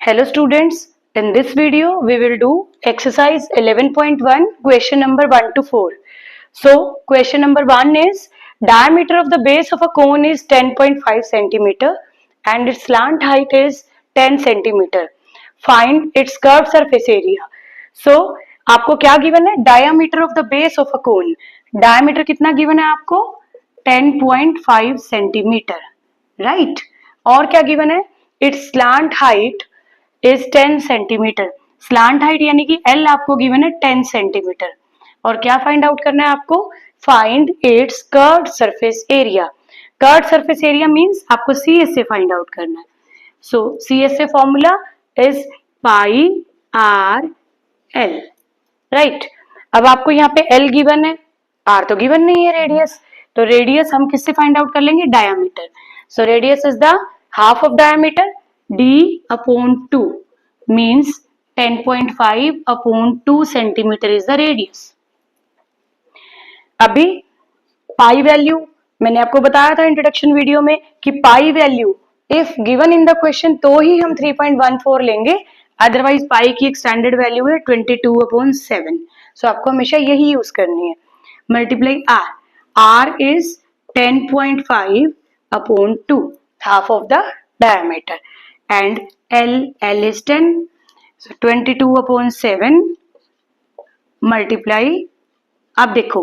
Hello students, in this video we will do exercise 11.1 question number 1 to 4. So question number 1 is diameter of the base of a cone is 10.5 centimeter and its slant height is 10 centimeter. Find its curved surface area. So आपको क्या given है? Diameter of the base of a cone. Diameter कितना given है आपको? 10.5 centimetre, right. और क्या given है? It's slant height is 10 centimetre. Slant height यानी कि एल आपको गिवन है 10 सेंटीमीटर. और क्या फाइंड आउट करना है आपको? Find its curved surface area. Curved surface area means आपको सी एस से फाइंड आउट करना है. सो सी एस से formula is pi R L, right. अब आपको यहाँ पे एल गिवन है, आर तो गिवन नहीं है रेडियस, तो रेडियस हम किससे फाइंड आउट कर लेंगे? Diameter. So radius is the half of diameter, d upon 2 means 10.5 upon 2 centimeter is the radius. अभी पाई वैल्यू मैंने आपको बताया था इंट्रोडक्शन वीडियो में कि pi value if given in the question तो ही हम 3.14 लेंगे, अदरवाइज पाई की एक स्टैंडर्ड वैल्यू है 22/7. सो आपको हमेशा यही यूज करनी है. Multiply are, R is 10.5 upon 2, half of the diameter, and L is 10, so 22/7 multiply. अब देखो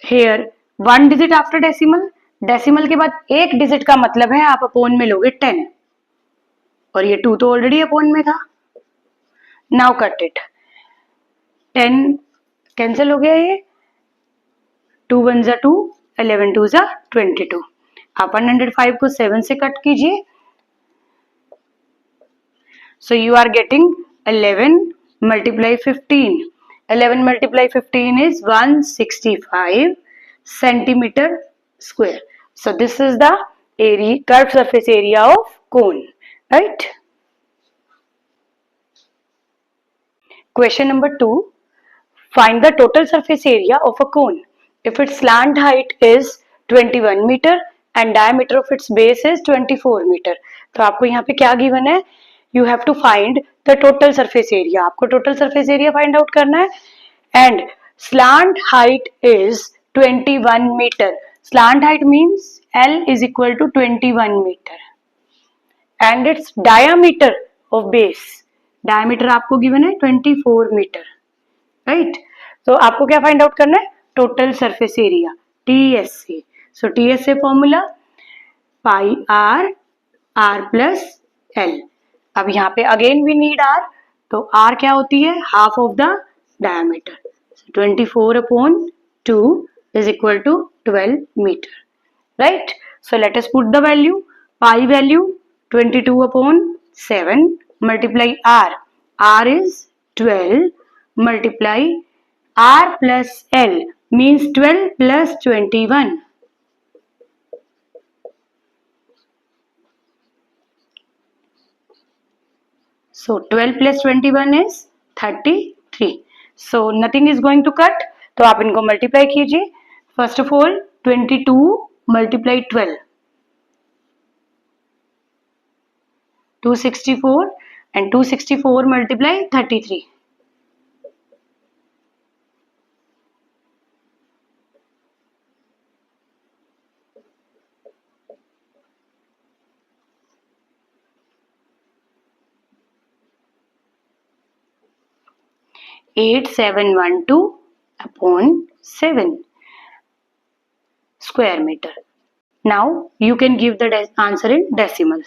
here 1 digit after decimal, decimal के बाद एक डिजिट का मतलब है आप अपोन में लोगे 10, और ये 2 तो ऑलरेडी अपोन में था. नाउ कट इट, 10 कैंसिल हो गया, ये 2 1 जा 2, 11 2 जा 22. आप 105 को 7 से कट कीजिए. So you are getting 11 multiply 15. 11 multiply 15 is 165 centimeter square. So this is the area, curved surface area of cone, right? Question number 2. Find the total surface area of a cone if its slant height is 21 meter and diameter of its base is 24 meter. तो आपको यहाँ पे क्या given है? You have to find the total surface area. आपको total surface area find out करना है. And slant height is 21 meter. Slant height means L is equal to 21 meter. And its diameter of base, diameter आपको given है 24 meter, right? तो आपको क्या find out करना है? Total surface area, TSA. So TSA formula pi r, r plus L. अब यहाँ पे अगेन वी नीड आर, तो आर क्या होती है? Half of the diameter. 24/2 is equal to 12 meter, right? So let us put the value. Pi value 22/7 multiply r. R is 12 multiply r plus L means 12 plus 21. So 12 plus 21 is 33. So nothing is going to cut. तो आप इनको multiply कीजिए. First of all 22 multiply 12, 264, and 264 multiply 33. Eight 712/7 square meter. Now you can give the answer in decimal.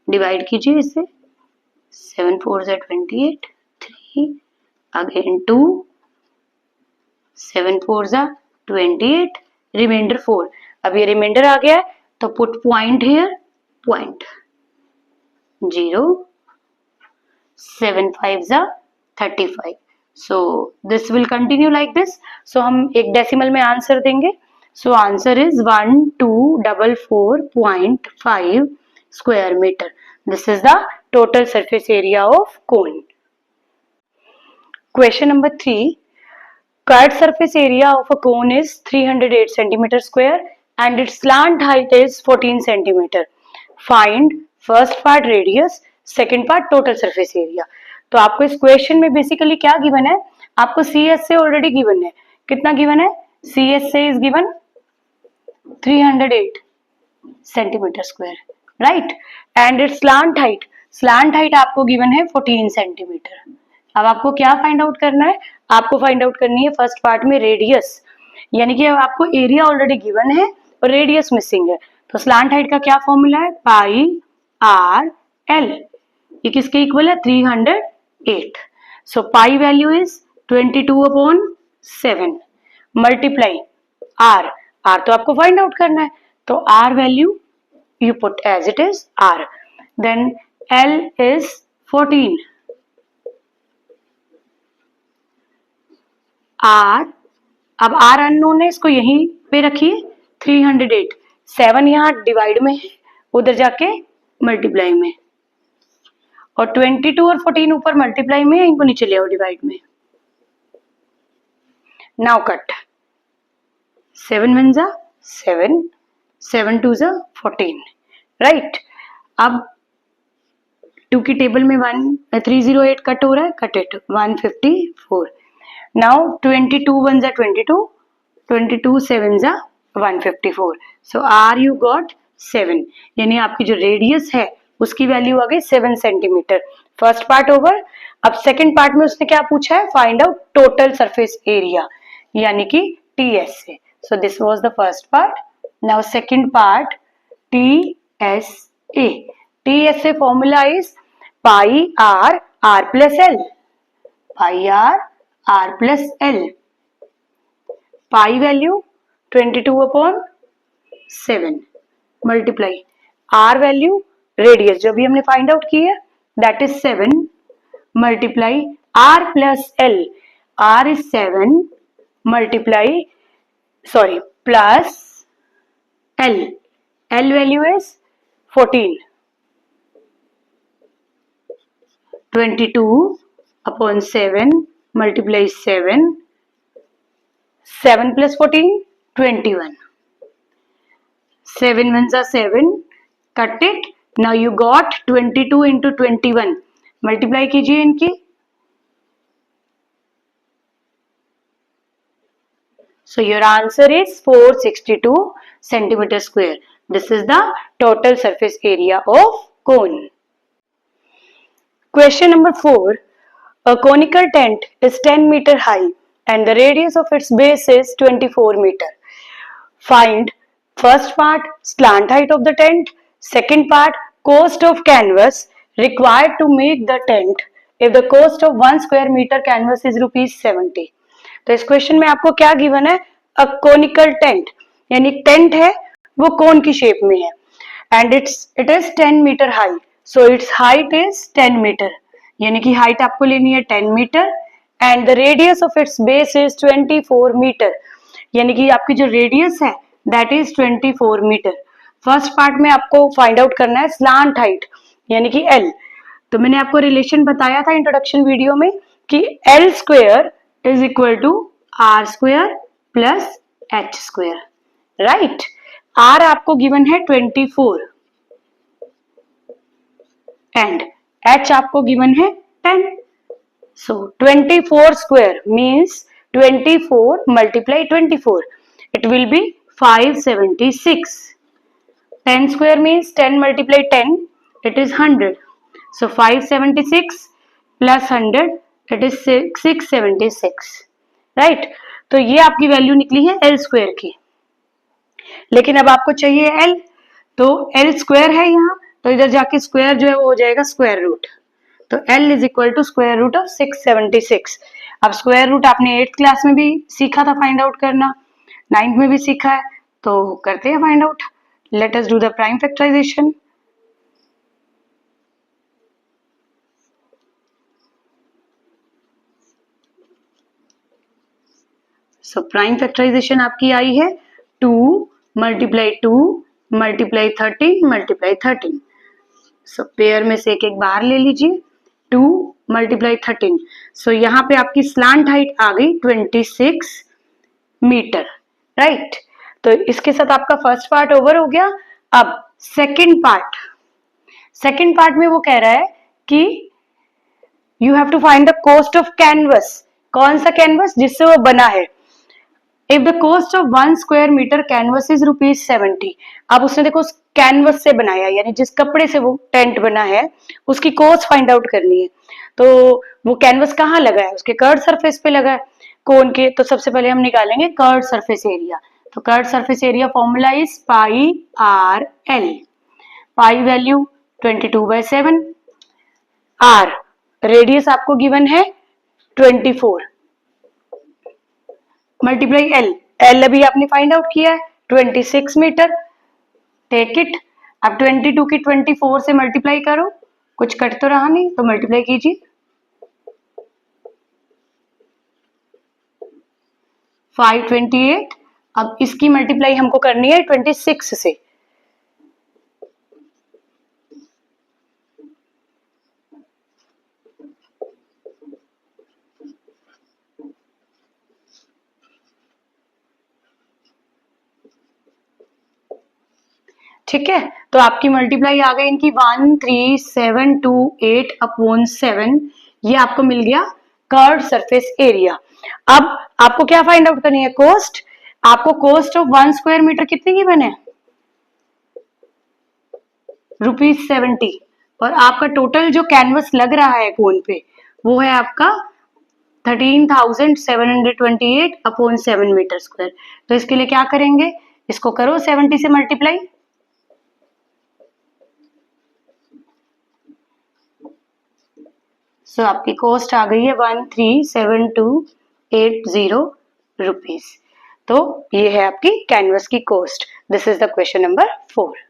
Divide कीजिए इससे. 7 4 जा 28, 3 again 2, 7 4 जा 28, reminder 4. अब ये रिमाइंडर आ गया है तो पुट पॉइंट हियर, पॉइंट 0, 7 5 जा 35. So this will continue like this. So हम एक डेसिमल में आंसर देंगे. So answer is 1244.5 square meter. This is the total surface area of cone. Question number 3. Curved surface area of a cone is 308 centimeter square and its slant height is 14 centimeter. Find first part radius, second part total surface area. तो आपको इस question में basically क्या given है, आपको C S से already given है. कितना गिवन है? सी एस से is given 308 centimetre square, right. And it's slant height आपको गिवन है 14 सेंटीमीटर. अब आपको क्या फाइंड आउट करना है? आपको फाइंड आउट करनी है फर्स्ट पार्ट में रेडियस, यानी कि आपको एरिया ऑलरेडी गिवन है और रेडियस मिसिंग है. तो स्लांट हाइट का क्या फॉर्मूला है? Pi are l. ये किसके इक्वल है? 308. So pi value is 22/7 multiply are. R तो आपको फाइंड आउट करना है, तो r value you put as it is r. Then L is 14. R, अब R अननोन है, इसको यहीं पे रखिए 308. 7 यहाँ डिवाइड में है, उधर जाके मल्टीप्लाई में, और 22 और 14 ऊपर मल्टीप्लाई में है, इनको नीचे ले आओ डिवाइड में. Now cut. 7 1 जा 7, 7 2 जा 14, राइट. अब 2 की टेबल में 308 कट हो रहा है, कट इट 154. नाउ 22 1 जा 22, 22 7 जा 154. सो आर यू गॉट 7, यानी आपकी जो रेडियस है उसकी वैल्यू आ गई 7 सेंटीमीटर. First part over. अब सेकेंड पार्ट में उसने क्या पूछा है? Find out total surface area, यानी कि टीएस से. So this was the first part. Now second part, TSA. TSA formula is pi r r plus L. Pi r plus L. Pi value 22/7 multiply r value radius जो भी हमने find out की है that is 7 multiply r plus L. R is 7 multiply plus L. L value is 14. 22/7 multiply 7. 7 plus 14 21. 7 1s are 7. Cut it. Now you got 22 into 21. Multiply कीजिए इनकी. So your answer is 462 centimeter square. This is the total surface area of cone. Question number 4. A conical tent is 10 meter high and the radius of its base is 24 meter. Find first part slant height of the tent, second part cost of canvas required to make the tent if the cost of 1 square meter canvas is ₹70. तो इस question में आपको क्या given है? A conical tent, यानी tent है वो cone की शेप में है and it is 10 metre high. So its height is 10 metre, यानी कि हाइट आपको लेनी है 10 metre and the radius of its base is 24 metre, यानी कि आपकी जो रेडियस है that is 24 metre. First part में आपको फाइंड आउट करना है स्लांट हाइट, यानी कि L. तो मैंने आपको रिलेशन बताया था इंट्रोडक्शन वीडियो में कि L square is equal to R square plus H square, right. R आपको गिवन है 24 एंड H आपको गिवन है 10. So 24 square means 24 multiply 24, it will be 576. 10 square means 10 multiply 10, it is 100. So 576 plus 100, it is 676, right? तो ये आपकी value निकली है L square की. लेकिन अब आपको चाहिए L, तो L स्क्वायर है यहाँ, तो इधर जाके स्क्वायर जो है वो हो जाएगा स्क्वायर रूट. तो L is equal to square root of 676. अब स्क्वायर रूट आपने 8th क्लास में भी सीखा था फाइंड आउट करना, 9th में भी सीखा है, तो करते हैं find out. Let us do the prime factorization. So prime factorization आपकी आई है 2 multiply 2 multiply 13 multiply 13. So pair में से एक एक बाहर ले लीजिए. 2 मल्टीप्लाई 13, सो यहाँ पे आपकी स्लांट हाइट आ गई 26 मीटर, राइट। तो इसके साथ आपका फर्स्ट पार्ट ओवर हो गया। अब सेकंड पार्ट में वो कह रहा है कि you have to find the cost of canvas. कौन सा कैनवस? जिससे वो बना है। If the cost of 1 square metre canvas is ₹70। अब उसने देखो कैनवस से बनाया, यानी जिस कपड़े से वो टेंट बना है उसकी कॉस्ट फाइंड आउट करनी है। तो वो कैनवस कहाँ लगा है? उसके कर्व सरफेस पे लगा है कोन के। तो सबसे पहले हम निकालेंगे कर्व सरफेस एरिया। तो curve surface area formula is pi are L. Pi value 22/7, R radius आपको गिवन है 24, मल्टीप्लाई एल। एल अभी आपने फाइंड आउट किया है 26 मीटर। Take it. अब 22 की 24 से मल्टीप्लाई करो, कुछ कट तो रहा नहीं, तो मल्टीप्लाई कीजिए। 528। अब इसकी मल्टीप्लाई हमको करनी है 26 से। ठीक है, तो आपकी मल्टीप्लाई आ गई इनकी 13728/7। ये आपको मिल गया कर्व सरफेस एरिया। अब आपको क्या फाइंड आउट करनी है? कॉस्ट। आपको कॉस्ट ऑफ 1 स्क्वायर मीटर कितने की बने? ₹70। और आपका टोटल जो कैनवस लग रहा है कोन पे वो है आपका 13,728/7 मीटर स्क्वायर। तो इसके लिए क्या करेंगे? इसको करो 70 से मल्टीप्लाई। सो आपकी कॉस्ट आ गई है 137280 रुपीज। तो ये है आपकी कैनवस की cost. This is the question number 4।